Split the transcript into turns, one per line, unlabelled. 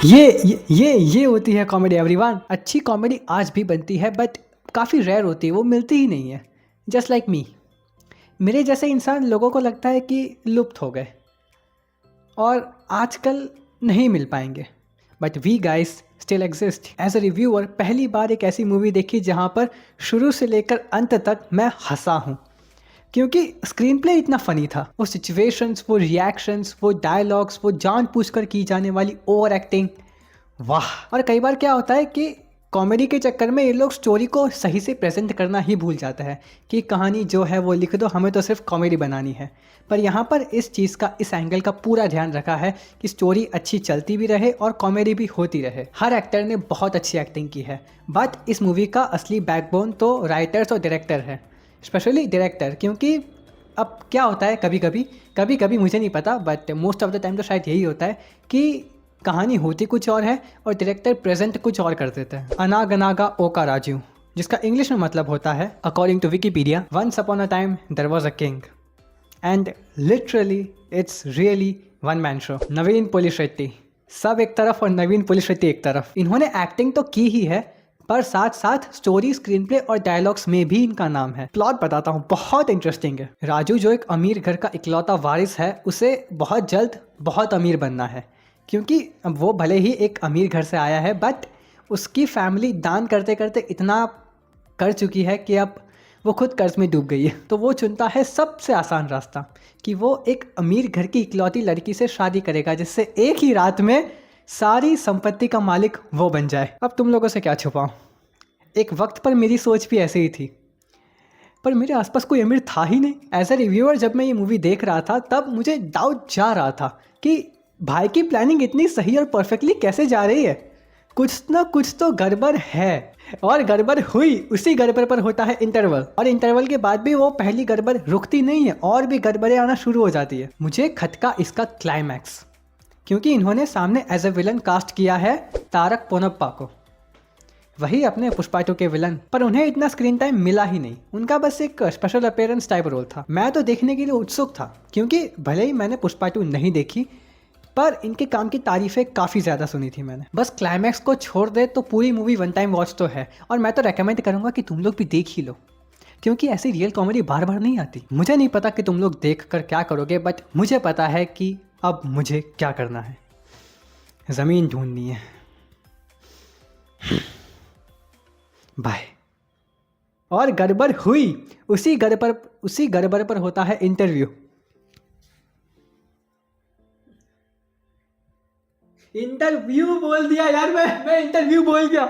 ये होती है कॉमेडी एवरीवन। अच्छी कॉमेडी आज भी बनती है बट काफ़ी रेयर होती है, वो मिलती ही नहीं है। जस्ट लाइक मी, मेरे जैसे इंसान लोगों को लगता है कि लुप्त हो गए और आजकल नहीं मिल पाएंगे, but we guys still exist. As a reviewer पहली बार एक ऐसी मूवी देखी जहाँ पर शुरू से लेकर अंत तक मैं हंसा हूँ, क्योंकि स्क्रीन प्ले इतना फनी था। वो सिचुएशंस, वो रिएक्शंस, वो डायलॉग्स, वो जानबूझकर की जाने वाली ओवर एक्टिंग, वाह। और कई बार क्या होता है कि कॉमेडी के चक्कर में ये लोग स्टोरी को सही से प्रेजेंट करना ही भूल जाते हैं कि कहानी जो है वो लिख दो, हमें तो सिर्फ कॉमेडी बनानी है। पर यहाँ पर इस चीज़ का, इस एंगल का पूरा ध्यान रखा है कि स्टोरी अच्छी चलती भी रहे और कॉमेडी भी होती रहे। हर एक्टर ने बहुत अच्छी एक्टिंग की है, बट इस मूवी का असली बैकबोन तो राइटर्स और डायरेक्टर है, स्पेशली डायरेक्टर। क्योंकि अब क्या होता है, कभी कभी मुझे नहीं पता but most of the time तो शायद यही होता है कि कहानी होती कुछ और है और डायरेक्टर प्रेजेंट कुछ और कर देता है। अनागनागा ओका राजू, जिसका इंग्लिश में मतलब होता है, according to Wikipedia, once upon a time there was a king and literally it's really one man show. Naveen police Shetty सब एक तरफ और नवीन पुलिस शेट्टी एक तरफ। इन्होंने एक्टिंग तो की ही है, पर साथ साथ स्टोरी, स्क्रीन प्ले और डायलॉग्स में भी इनका नाम है। प्लॉट बताता हूँ, बहुत इंटरेस्टिंग है। राजू जो एक अमीर घर का इकलौता वारिस है, उसे बहुत जल्द बहुत अमीर बनना है, क्योंकि अब वो भले ही एक अमीर घर से आया है बट उसकी फैमिली दान करते करते इतना कर चुकी है कि अब वो खुद कर्ज में डूब गई है। तो वो चुनता है सबसे आसान रास्ता कि वो एक अमीर घर की इकलौती लड़की से शादी करेगा, जिससे एक ही रात में सारी संपत्ति का मालिक वो बन जाए। अब तुम लोगों से क्या छुपाऊं, एक वक्त पर मेरी सोच भी ऐसे ही थी, पर मेरे आसपास कोई अमीर था ही नहीं। एज ए रिव्यूअर जब मैं ये मूवी देख रहा था तब मुझे डाउट जा रहा था कि भाई की प्लानिंग इतनी सही और परफेक्टली कैसे जा रही है, कुछ ना कुछ तो गड़बड़ है। और गड़बड़ हुई, उसी गड़बड़ पर होता है इंटरवल, और इंटरवल के बाद भी वो पहली गड़बड़ रुकती नहीं है और भी गड़बड़ें आना शुरू हो जाती है। मुझे खटका इसका क्लाइमैक्स, क्योंकि इन्होंने सामने एज ए विलन कास्ट किया है तारक पोनप्पा को, वही अपने पुष्पा 2 के विलन, पर उन्हें इतना स्क्रीन टाइम मिला ही नहीं। उनका बस एक स्पेशल अपीयरेंस टाइप रोल था। मैं तो देखने के लिए उत्सुक था, क्योंकि भले ही मैंने पुष्पा 2 नहीं देखी, पर इनके काम की तारीफें काफ़ी ज़्यादा सुनी थी मैंने। बस क्लाइमैक्स को छोड़ दे तो पूरी मूवी वन टाइम वॉच तो है, और मैं तो रेकमेंड करूँगा कि तुम लोग भी देख ही लो, क्योंकि ऐसी रियल कॉमेडी बार बार नहीं आती। मुझे नहीं पता कि तुम लोग देख कर क्या करोगे, बट मुझे पता है कि अब मुझे क्या करना है। ज़मीन ढूंढनी है। बाय। और गड़बड़ हुई, उसी गड़बड़ पर होता है इंटरव्यू। इंटरव्यू बोल दिया यार, मैं इंटरव्यू बोल गया।